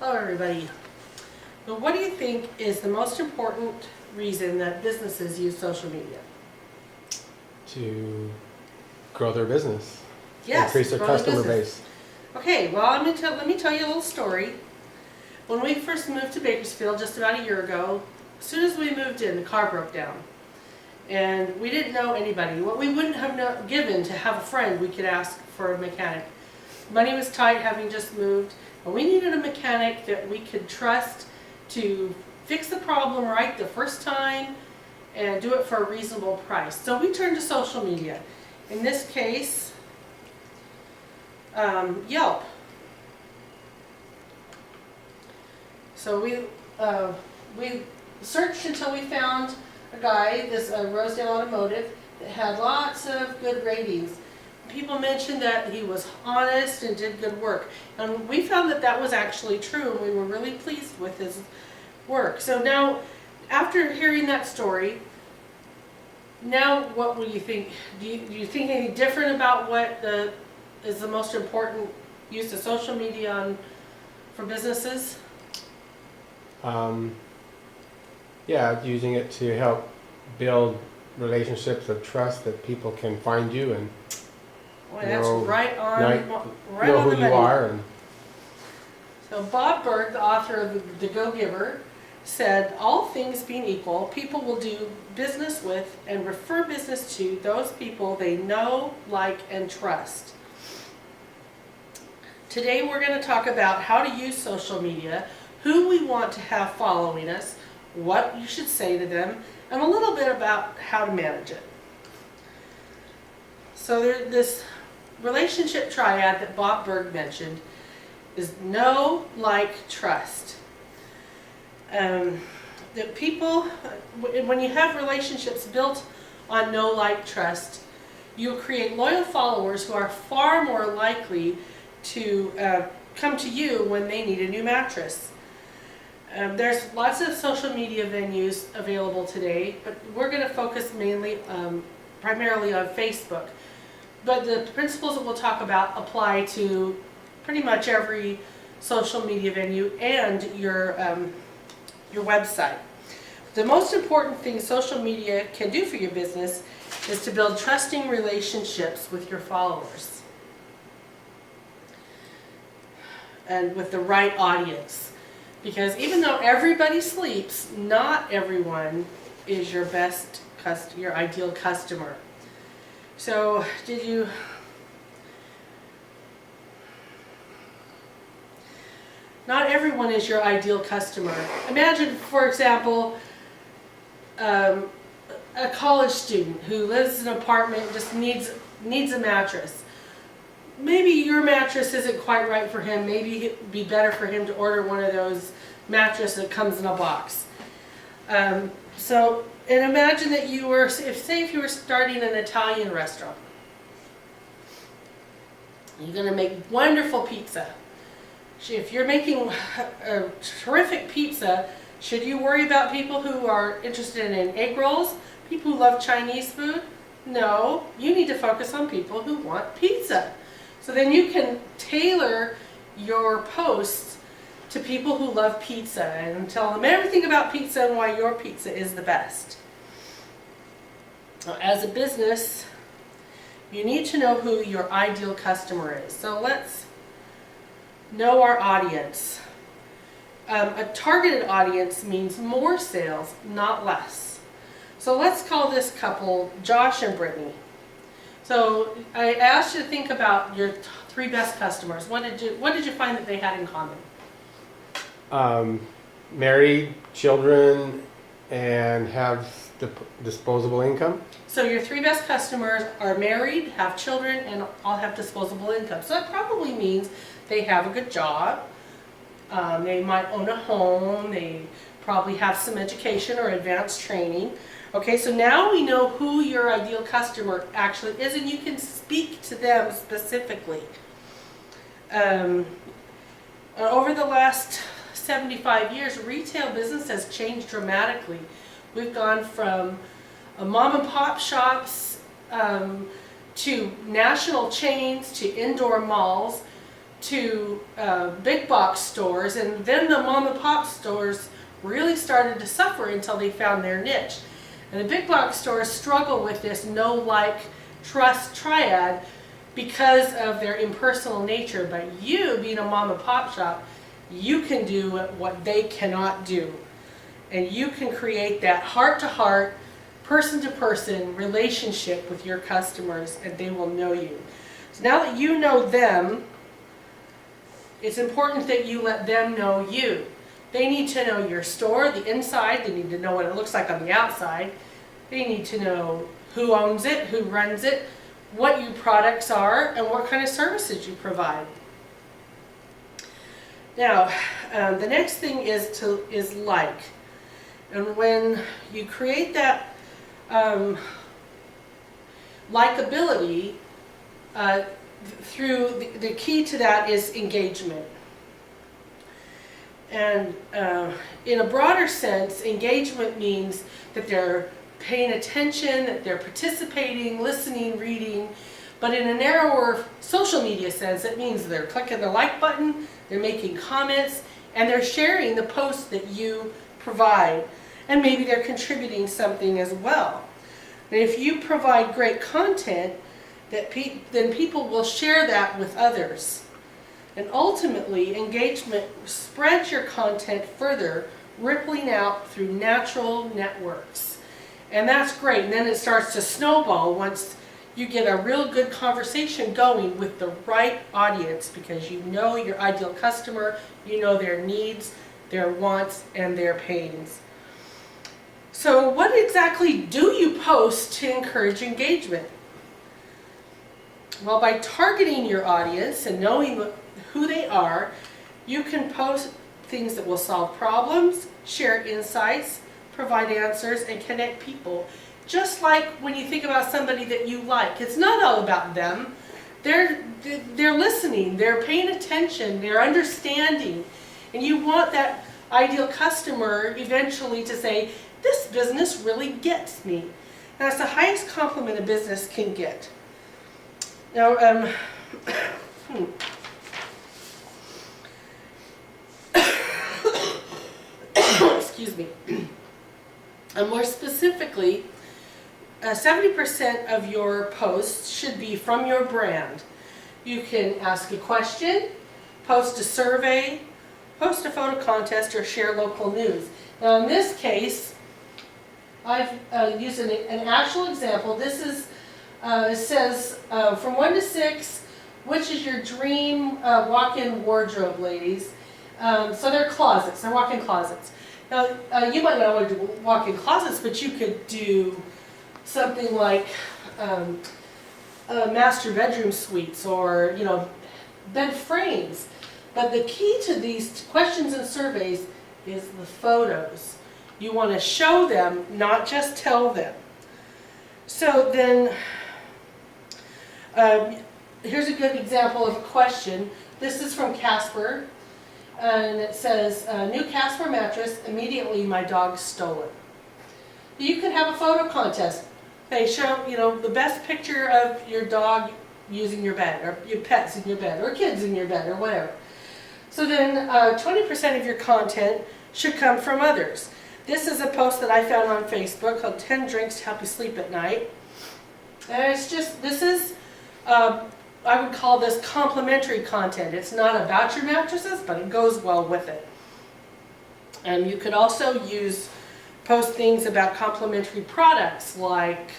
Hello everybody. Well, what do you think is the most important reason that businesses use social media? To grow their business, Yes, increase their grow their customer business. base. Okay, well let me tell you a little story. When we first moved to Bakersfield just about a year ago, as soon as we moved in, the car broke down. And we didn't know anybody. What we wouldn't have given to have a friend we could ask for a mechanic. Money was tight having just moved, and we needed a mechanic that we could trust to fix the problem right the first time and do it for a reasonable price. So we turned to social media. In this case, Yelp. So we searched until we found a guy, this Rosedale Automotive, that had lots of good ratings. People mentioned that he was honest and did good work. And we found that that was actually true, and we were really pleased with his work. So now, after hearing that story, now what will you think? Do you think any different about what is the most important use of social media for businesses? Yeah, using it to help build relationships of trust that people can find you and Boy, that's know, right on, right know on who the you money. are. And So Bob Berg, the author of The Go-Giver, said, all things being equal, people will do business with and refer business to those people they know, like, and trust. Today we're going to talk about how to use social media, who we want to have following us, what you should say to them, and a little bit about how to manage it. So there's this relationship triad that Bob Berg mentioned is know, like, trust. That people, when you have relationships built on know, like, trust, you'll create loyal followers who are far more likely to come to you when they need a new mattress. There's lots of social media venues available today, but we're going to focus primarily on Facebook. But the principles that we'll talk about apply to pretty much every social media venue and your website. The most important thing social media can do for your business is to build trusting relationships with your followers and with the right audience. Because even though everybody sleeps, not everyone is your your ideal customer. So, not everyone is your ideal customer. Imagine, for example, a college student who lives in an apartment and just needs a mattress. Maybe your mattress isn't quite right for him. Maybe it'd be better for him to order one of those mattresses that comes in a box. And imagine that if you were starting an Italian restaurant. You're going to make wonderful pizza. If you're making a terrific pizza, should you worry about people who are interested in egg rolls? People who love Chinese food? No, you need to focus on people who want pizza. So then you can tailor your posts to people who love pizza and tell them everything about pizza and why your pizza is the best. Now, as a business, you need to know who your ideal customer is. So let's know our audience. A targeted audience means more sales, not less. So let's call this couple Josh and Brittany. So I asked you to think about your three best customers. What did you find that they had in common? married, children, and have disposable income. So your three best customers are married, have children, and all have disposable income. So that probably means they have a good job. They might own a home. They probably have some education or advanced training. Okay, so now we know who your ideal customer actually is, and you can speak to them specifically. Over the last 75 years, retail business has changed dramatically. We've gone from mom and pop shops to national chains to indoor malls to big box stores, and then the mom and pop stores really started to suffer until they found their niche. And the big box stores struggle with this know, like, trust triad because of their impersonal nature. But you, being a mom and pop shop, you can do what they cannot do. And you can create that heart-to-heart, person-to-person relationship with your customers, and they will know you. So now that you know them, it's important that you let them know you. They need to know your store, the inside. They need to know what it looks like on the outside. They need to know who owns it, who runs it, what your products are, and what kind of services you provide. Now, the next thing is like. And when you create that likability, through the key to that is engagement. And in a broader sense, engagement means that they're paying attention, that they're participating, listening, reading. But in a narrower social media sense, it means they're clicking the like button, they're making comments, and they're sharing the posts that you provide. And maybe they're contributing something as well. And if you provide great content, then people will share that with others. And ultimately, engagement spreads your content further, rippling out through natural networks. And that's great. And then it starts to snowball once you get a real good conversation going with the right audience, because you know your ideal customer, you know their needs, their wants, and their pains. So what exactly do you post to encourage engagement? Well, by targeting your audience and knowing who they are, you can post things that will solve problems, share insights, provide answers, and connect people. Just like when you think about somebody that you like, it's not all about them. They're listening, they're paying attention, they're understanding, and you want that ideal customer eventually to say, "This business really gets me." And that's the highest compliment a business can get. Now, excuse me. And more specifically, 70% of your posts should be from your brand. You can ask a question, post a survey, post a photo contest, or share local news. Now, in this case, I've used an actual example. This is, it says, from 1 to 6, which is your dream walk-in wardrobe, ladies? So they're closets, they're walk-in closets. Now, you might not want to do walk-in closets, but you could do something like master bedroom suites, or, you know, bed frames. But the key to these questions and surveys is the photos. You want to show them, not just tell them. So then, here's a good example of a question. This is from Casper, and it says, "New Casper mattress, immediately my dog stole it." You could have a photo contest. Hey, show, you know, the best picture of your dog using your bed, or your pets in your bed, or kids in your bed, or whatever. So then 20% of your content should come from others. This is a post that I found on Facebook called 10 Drinks to Help You Sleep at Night. And it's just, this is, I would call this complimentary content. It's not about your mattresses, but it goes well with it. And you could also post things about complimentary products like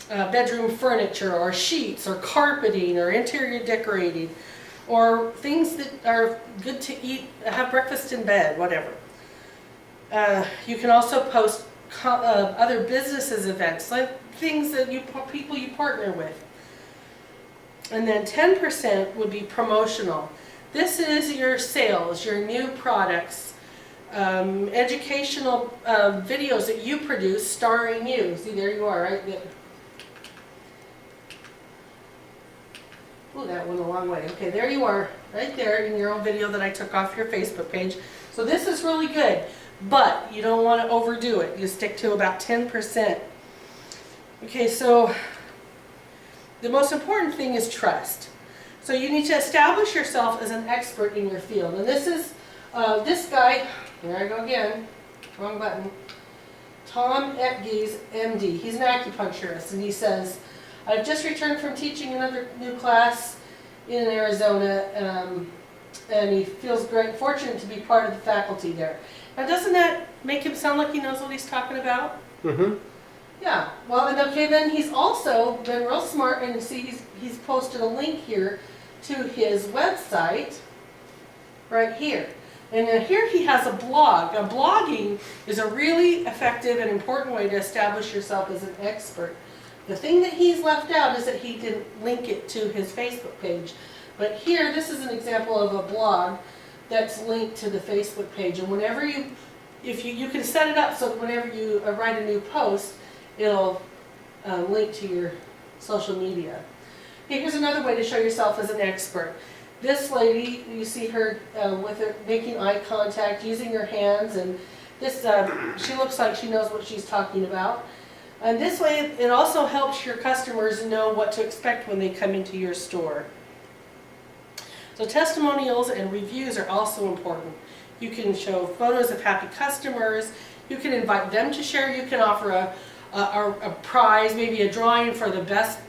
bedroom furniture, or sheets, or carpeting, or interior decorating, or things that are good to eat, have breakfast in bed, whatever. You can also post other businesses' events, like things that people you partner with. And then 10% would be promotional. This is your sales, your new products, educational videos that you produce starring you. See, there you are, right there. Oh, that went a long way. Okay, there you are, right there in your own video that I took off your Facebook page. So this is really good, but you don't want to overdo it. You stick to about 10%. Okay, so the most important thing is trust. So you need to establish yourself as an expert in your field. And this is, this guy, here I go again, wrong button, Tom Etges, MD. He's an acupuncturist, and he says, I've just returned from teaching another new class in Arizona, and he feels great, fortunate to be part of the faculty there. Now, doesn't that make him sound like he knows what he's talking about? Mm-hmm. Yeah. Well, and okay, then he's also been real smart, and see, he's posted a link here to his website, right here. And then here he has a blog. Now, blogging is a really effective and important way to establish yourself as an expert. The thing that he's left out is that he didn't link it to his Facebook page. But here, this is an example of a blog that's linked to the Facebook page. And whenever you can set it up so that whenever you write a new post, it'll link to your social media. Okay, here's another way to show yourself as an expert. This lady, you see her with her making eye contact, using her hands, and this she looks like she knows what she's talking about. And this way, it also helps your customers know what to expect when they come into your store. So testimonials and reviews are also important. You can show photos of happy customers. You can invite them to share. You can offer a prize, maybe a drawing for the best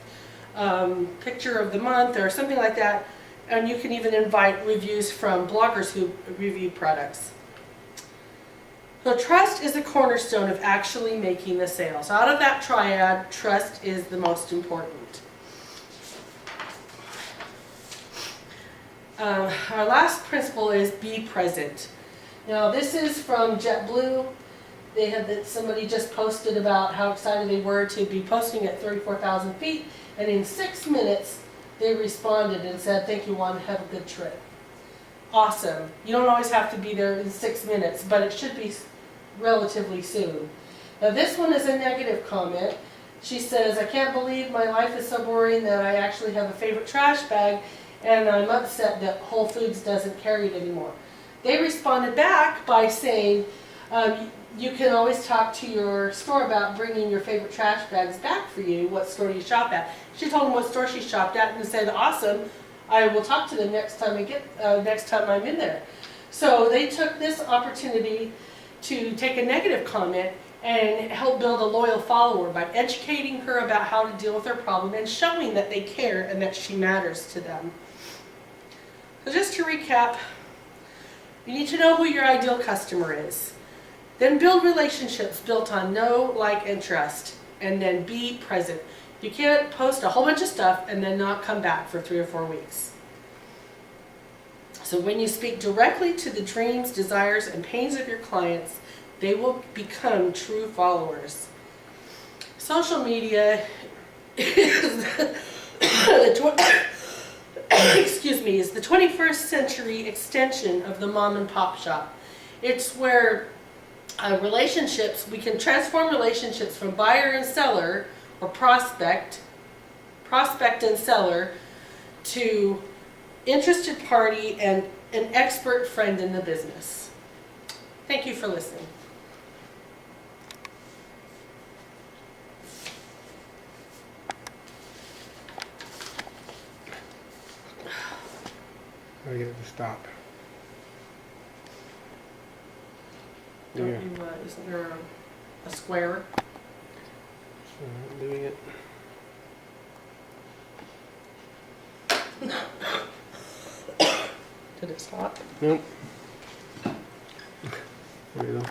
picture of the month or something like that. And you can even invite reviews from bloggers who review products. So trust is the cornerstone of actually making the sale. So out of that triad, trust is the most important. Our last principle is be present. Now this is from JetBlue. They had that somebody just posted about how excited they were to be posting at 34,000 feet, and in 6 minutes they responded and said, "Thank you, Juan. Have a good trip." Awesome. You don't always have to be there in 6 minutes, but it should be relatively soon. Now this one is a negative comment. She says, "I can't believe my life is so boring that I actually have a favorite trash bag, and I'm upset that Whole Foods doesn't carry it anymore." They responded back by saying, you can always talk to your store about bringing your favorite trash bags back for you, what store you shop at. She told them what store she shopped at and said, "Awesome, I will talk to them next time I'm in there." So they took this opportunity to take a negative comment and help build a loyal follower by educating her about how to deal with her problem and showing that they care and that she matters to them. So just to recap, you need to know who your ideal customer is. Then build relationships built on know, like, and trust. And then be present. You can't post a whole bunch of stuff and then not come back for 3 or 4 weeks. So when you speak directly to the dreams, desires, and pains of your clients, they will become true followers. Social media is is the 21st century extension of the mom and pop shop. It's where we can transform relationships from buyer and seller, or prospect and seller, to interested party and an expert friend in the business. Thank you for listening. I get it to stop. Don't Yeah. you, isn't there a square? So I'm doing it. Did it stop? Nope. There we go.